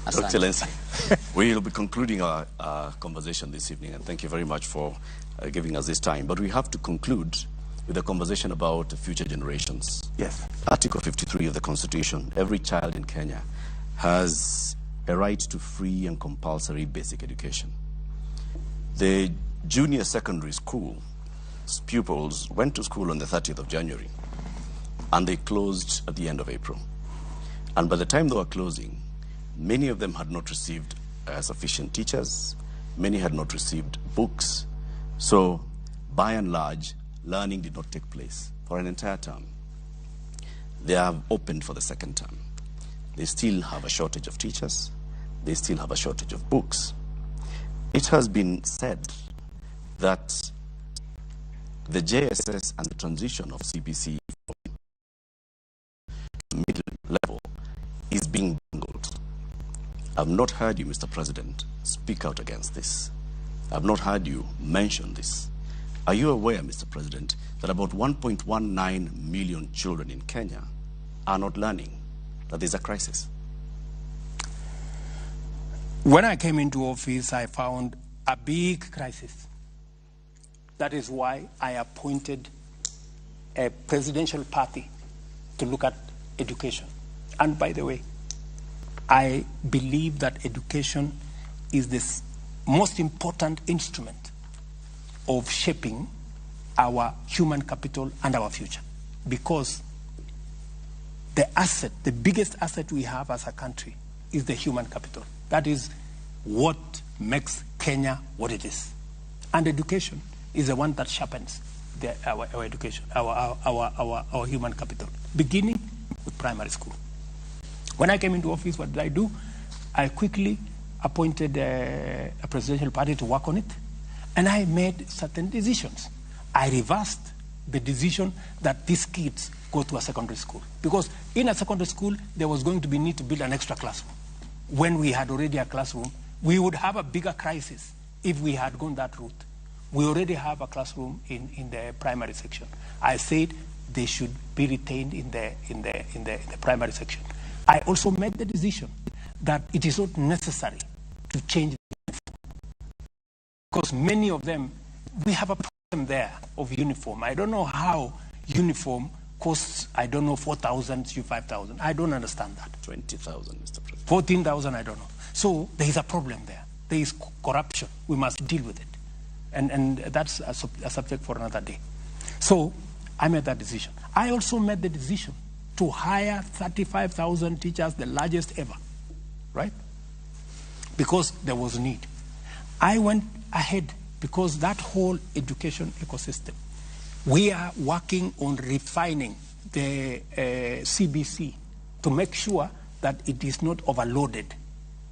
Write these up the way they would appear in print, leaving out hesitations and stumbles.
Excellency, we'll be concluding our conversation this evening, and thank you very much for giving us this time. But we have to conclude with a conversation about future generations. Yes. Article 53 of the Constitution, every child in Kenya has a right to free and compulsory basic education. The junior secondary school pupils went to school on the 30th of January, and they closed at the end of April. And by the time they were closing, many of them had not received sufficient teachers. Many had not received books. So, by and large, learning did not take place for an entire term. They have opened for the second term. They still have a shortage of teachers. They still have a shortage of books. It has been said that the JSS and the transition of CBC to middle level is being bungled. I've not heard you, Mr. President, speak out against this. I've not heard you mention this. Are you aware, Mr. President, that about 1.19 million children in Kenya are not learning, that there's a crisis? When I came into office, I found a big crisis. That is why I appointed a presidential party to look at education. And by the way, I believe that education is the most important instrument of shaping our human capital and our future. Because the biggest asset we have as a country is the human capital. That is what makes Kenya what it is. And education is the one that sharpens our education, our human capital, beginning with primary school. When I came into office, what did I do? I quickly appointed a presidential party to work on it, and I made certain decisions. I reversed the decision that these kids go to a secondary school, because in a secondary school, there was going to be need to build an extra classroom. When we had already a classroom, we would have a bigger crisis if we had gone that route. We already have a classroom in the primary section. I said they should be retained in the primary section. I also made the decision that it is not necessary to change the uniform, because many of them, we have a problem there of uniform. I don't know how uniform costs, I don't know, 4,000 to 5,000. I don't understand that. 20,000, Mr. President. 14,000, I don't know. So there is a problem there. There is corruption. We must deal with it. And that's a subject for another day. So I made that decision. I also made the decision to hire 35,000 teachers, the largest ever, right? Because there was need. I went ahead because that whole education ecosystem, we are working on refining the CBC to make sure that it is not overloaded.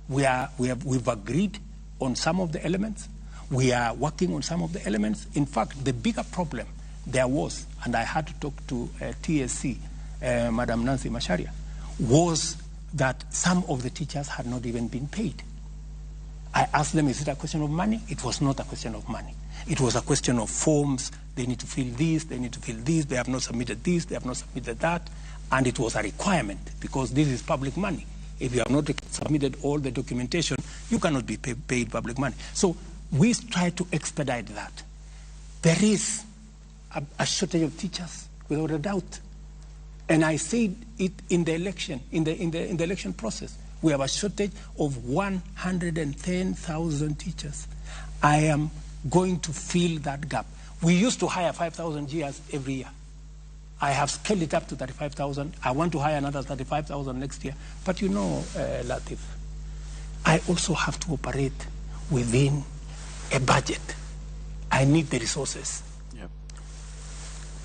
We've agreed on some of the elements. We are working on some of the elements. In fact, the bigger problem there was, and I had to talk to TSC, Madam Nancy Macharia, was that some of the teachers had not even been paid. I asked them, is it a question of money? It was not a question of money. It was a question of forms. They need to fill this, they need to fill this, they have not submitted this, they have not submitted that. And it was a requirement, because this is public money. If you have not submitted all the documentation, you cannot be paid public money. So we try to expedite that. There is a shortage of teachers, without a doubt. And I said it in the election, in the election process. We have a shortage of 110,000 teachers. I am going to fill that gap. We used to hire 5,000 GRs every year. I have scaled it up to 35,000. I want to hire another 35,000 next year. But you know, Latif, I also have to operate within a budget. I need the resources. Yep.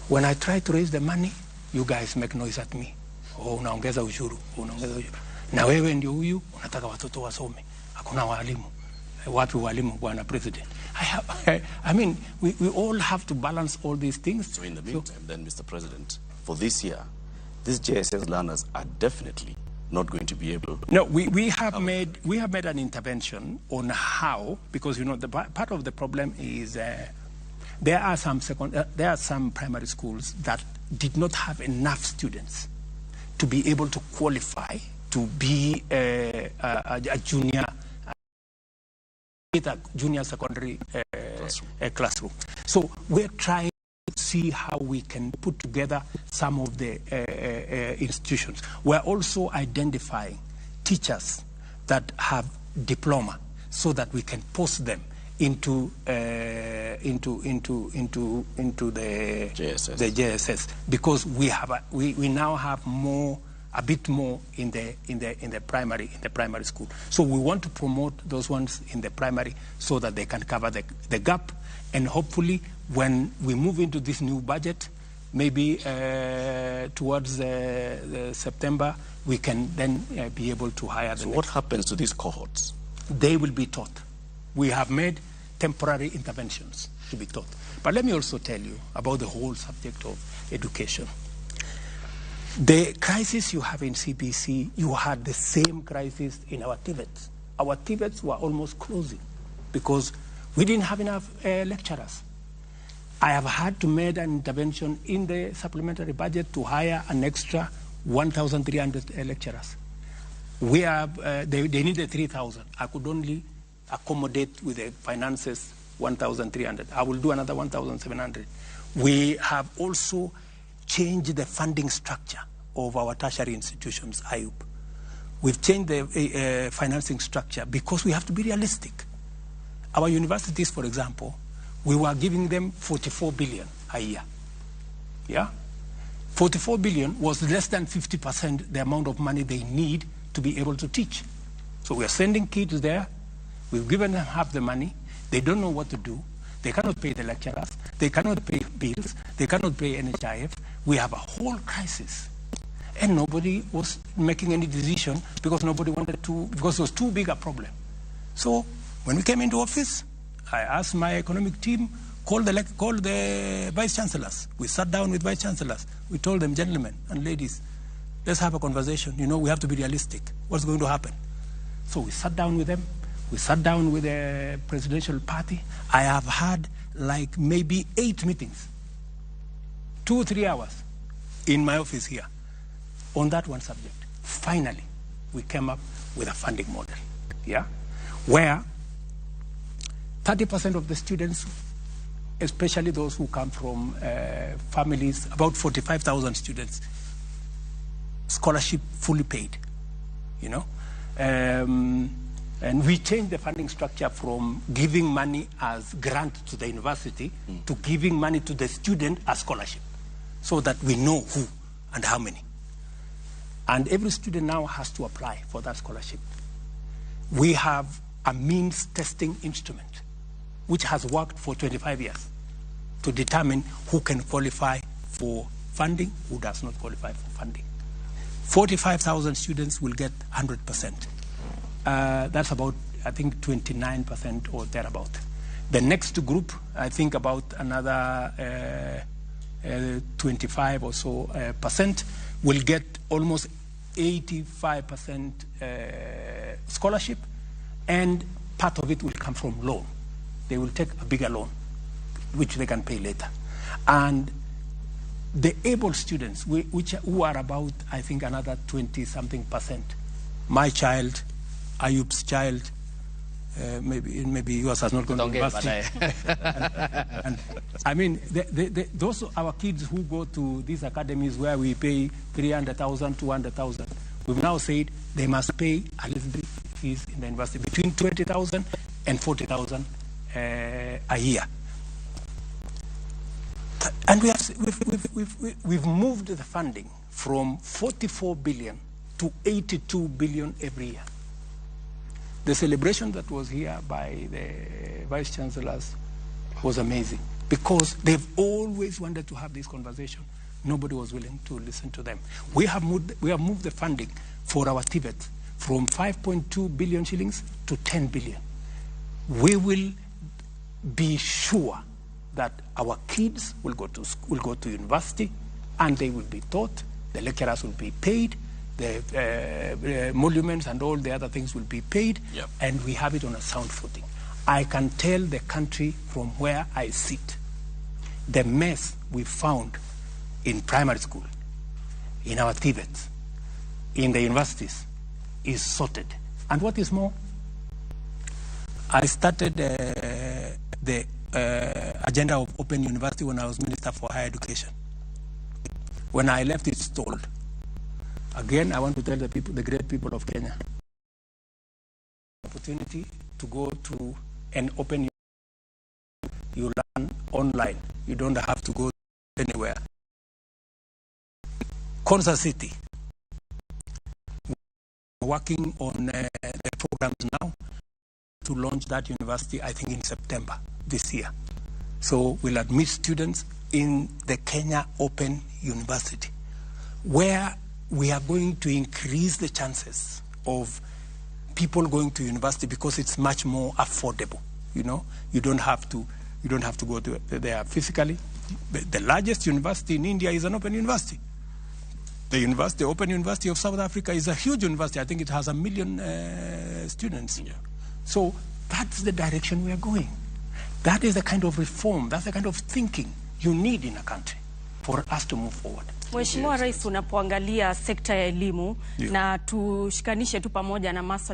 When I try to raise the money, you guys make noise at me. Oh, unaongeza ushuru, unaongeza ushuru. Na wewe ndio huyu, unataka watoto wasome. Hakuna walimu. Wapi walimu, bwana president? I mean, we all have to balance all these things. So in the meantime, then, Mr. President, for this year, these JSS learners are definitely not going to be able. No, we have made an intervention on how, because you know the part of the problem is there are some primary schools that did not have enough students to be able to qualify to be a junior secondary classroom. So we're trying to see how we can put together some of the institutions. We're also identifying teachers that have diploma so that we can post them into the JSS, because we now have a bit more in the primary school. So we want to promote those ones in the primary so that they can cover the gap, and hopefully when we move into this new budget, maybe towards September, we can then be able to hire them. So what happens to these cohorts? They will be taught. We have made temporary interventions to be taught. But let me also tell you about the whole subject of education. The crisis you have in CBC, you had the same crisis in our TVETs. Our TVETs were almost closing because we didn't have enough lecturers. I have had to make an intervention in the supplementary budget to hire an extra 1,300 lecturers. They needed 3,000. I could only accommodate with the finances 1,300. I will do another 1,700. We have also changed the funding structure of our tertiary institutions, IUP. We've changed the financing structure because we have to be realistic. Our universities, for example, we were giving them 44 billion a year. Yeah? 44 billion was less than 50% the amount of money they need to be able to teach. So we are sending kids there. We've given them half the money. They don't know what to do. They cannot pay the lecturers. They cannot pay bills. They cannot pay NHIF. We have a whole crisis. And nobody was making any decision because nobody wanted to, because it was too big a problem. So when we came into office, I asked my economic team, call the vice chancellors. We sat down with vice chancellors. We told them, gentlemen and ladies, let's have a conversation. You know, we have to be realistic. What's going to happen? So we sat down with them. We sat down with the presidential party. I have had like maybe 8 meetings, 2 or 3 hours in my office here on that one subject. Finally, we came up with a funding model, yeah, where 30% of the students, especially those who come from families, about 45,000 students, scholarship fully paid, you know. And we changed the funding structure from giving money as grant to the university to giving money to the student as scholarship, so that we know who and how many. And every student now has to apply for that scholarship. We have a means testing instrument, which has worked for 25 years to determine who can qualify for funding, who does not qualify for funding. 45,000 students will get 100%. That's about, I think, 29% or thereabout. The next group, I think about another 25 or so percent, will get almost 85% scholarship, and part of it will come from loan. They will take a bigger loan, which they can pay later. And the able students, who are about, I think, another 20-something%. My child, Ayub's child, maybe yours has not gone to university. and I mean, those our kids who go to these academies where we pay 300,000, 200,000, we've now said they must pay a little bit fees in the university, between 20,000 and 40,000 a year. And we've moved the funding from 44 billion to 82 billion every year. The celebration that was here by the vice chancellors was amazing, because they've always wanted to have this conversation. Nobody was willing to listen to them. We have moved the funding for our TVET from 5.2 billion shillings to 10 billion. We will be sure that our kids will go to university, and they will be taught. The lecturers will be paid. The emoluments and all the other things will be paid, yep. And we have it on a sound footing. I can tell the country from where I sit, the mess we found in primary school, in our TVETs, in the universities, is sorted. And what is more, I started the agenda of Open University when I was Minister for Higher Education. When I left, it stalled. Again, I want to tell the people, the great people of Kenya, opportunity to go to an open university. You learn online. You don't have to go anywhere. Konza City, we're working on the programs now to launch that university, I think in September this year. So we'll admit students in the Kenya Open University, where we are going to increase the chances of people going to university because it's much more affordable. You know, you don't have to go to there physically. The largest university in India is an open university. The Open University of South Africa is a huge university. I think it has 1 million students. Yeah. So that's the direction we are going. That is the kind of reform, that's the kind of thinking you need in a country for us to move forward. Mheshimiwa Rais, unapoangalia sekta ya elimu na tushikanishe tu pamoja na masuala